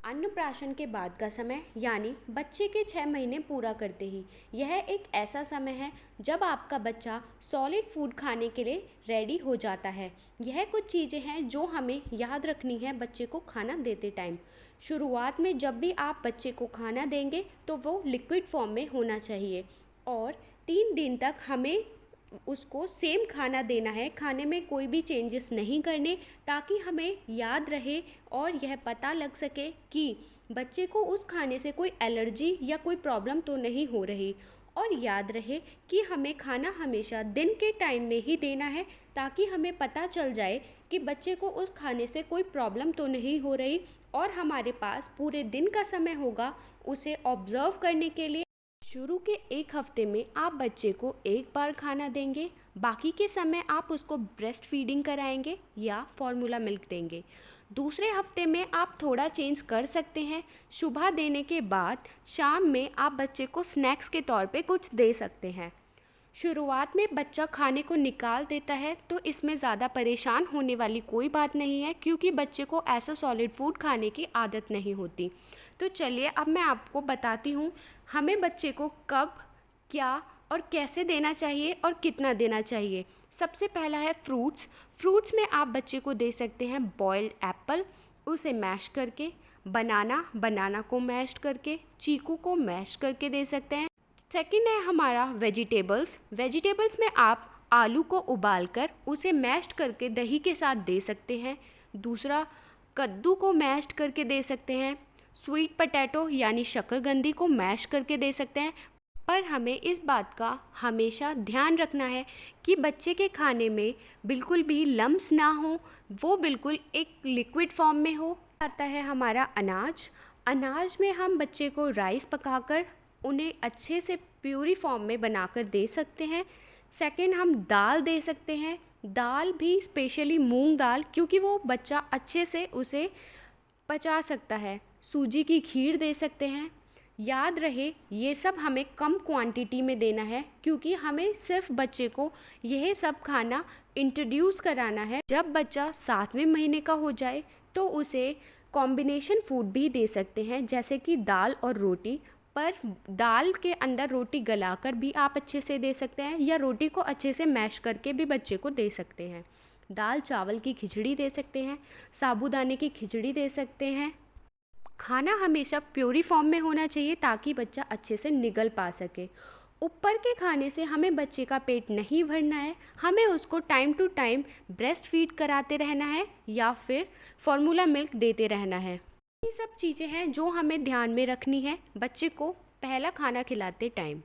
अन्नप्राशन के बाद का समय यानी बच्चे के 6 महीने पूरा करते ही यह एक ऐसा समय है जब आपका बच्चा सॉलिड फूड खाने के लिए रेडी हो जाता है। यह कुछ चीज़ें हैं जो हमें याद रखनी है बच्चे को खाना देते टाइम। शुरुआत में जब भी आप बच्चे को खाना देंगे तो वो लिक्विड फॉर्म में होना चाहिए और 3 दिन तक हमें उसको सेम खाना देना है, खाने में कोई भी चेंजेस नहीं करने, ताकि हमें याद रहे और यह पता लग सके कि बच्चे को उस खाने से कोई एलर्जी या कोई प्रॉब्लम तो नहीं हो रही। और याद रहे कि हमें खाना हमेशा दिन के टाइम में ही देना है, ताकि हमें पता चल जाए कि बच्चे को उस खाने से कोई प्रॉब्लम तो नहीं हो रही और हमारे पास पूरे दिन का समय होगा उसे ऑब्ज़र्व करने के लिए। शुरू के 1 हफ्ते में आप बच्चे को एक बार खाना देंगे, बाकी के समय आप उसको ब्रेस्ट फीडिंग कराएंगे या फॉर्मूला मिल्क देंगे। दूसरे हफ्ते में आप थोड़ा चेंज कर सकते हैं। सुबह देने के बाद शाम में आप बच्चे को स्नैक्स के तौर पे कुछ दे सकते हैं। शुरुआत में बच्चा खाने को निकाल देता है तो इसमें ज़्यादा परेशान होने वाली कोई बात नहीं है, क्योंकि बच्चे को ऐसा सॉलिड फूड खाने की आदत नहीं होती। तो चलिए अब मैं आपको बताती हूँ हमें बच्चे को कब, क्या और कैसे देना चाहिए और कितना देना चाहिए। सबसे पहला है फ्रूट्स। फ्रूट्स में आप बच्चे को दे सकते हैं बॉइल्ड एप्पल, उसे मैश करके, बनाना को मैश करके, चीकू को मैश करके दे सकते हैं। सेकंड है हमारा वेजिटेबल्स में आप आलू को उबालकर उसे मैश्ड करके दही के साथ दे सकते हैं। दूसरा, कद्दू को मैश्ड करके दे सकते हैं। स्वीट पोटैटो यानी शकरकंदी को मैश करके दे सकते हैं। पर हमें इस बात का हमेशा ध्यान रखना है कि बच्चे के खाने में बिल्कुल भी लम्स ना हो, वो बिल्कुल एक लिक्विड फॉर्म में हो। आता है हमारा अनाज में हम बच्चे को राइस पकाकर उन्हें अच्छे से प्यूरी फॉर्म में बनाकर दे सकते हैं। सेकंड, हम दाल दे सकते हैं। दाल भी स्पेशली मूंग दाल, क्योंकि वो बच्चा अच्छे से उसे पचा सकता है। सूजी की खीर दे सकते हैं। याद रहे ये सब हमें कम क्वांटिटी में देना है, क्योंकि हमें सिर्फ बच्चे को यह सब खाना इंट्रोड्यूस कराना है। जब बच्चा 7वें महीने का हो जाए तो उसे कॉम्बिनेशन फूड भी दे सकते हैं, जैसे कि दाल और रोटी। पर दाल के अंदर रोटी गलाकर भी आप अच्छे से दे सकते हैं, या रोटी को अच्छे से मैश करके भी बच्चे को दे सकते हैं। दाल चावल की खिचड़ी दे सकते हैं, साबूदाने की खिचड़ी दे सकते हैं। खाना हमेशा प्योरी फॉर्म में होना चाहिए ताकि बच्चा अच्छे से निगल पा सके। ऊपर के खाने से हमें बच्चे का पेट नहीं भरना है, हमें उसको time to time breast feed कराते रहना है या फिर फॉर्मूला मिल्क देते रहना है। ये सब चीज़ें हैं जो हमें ध्यान में रखनी है बच्चे को पहला खाना खिलाते टाइम।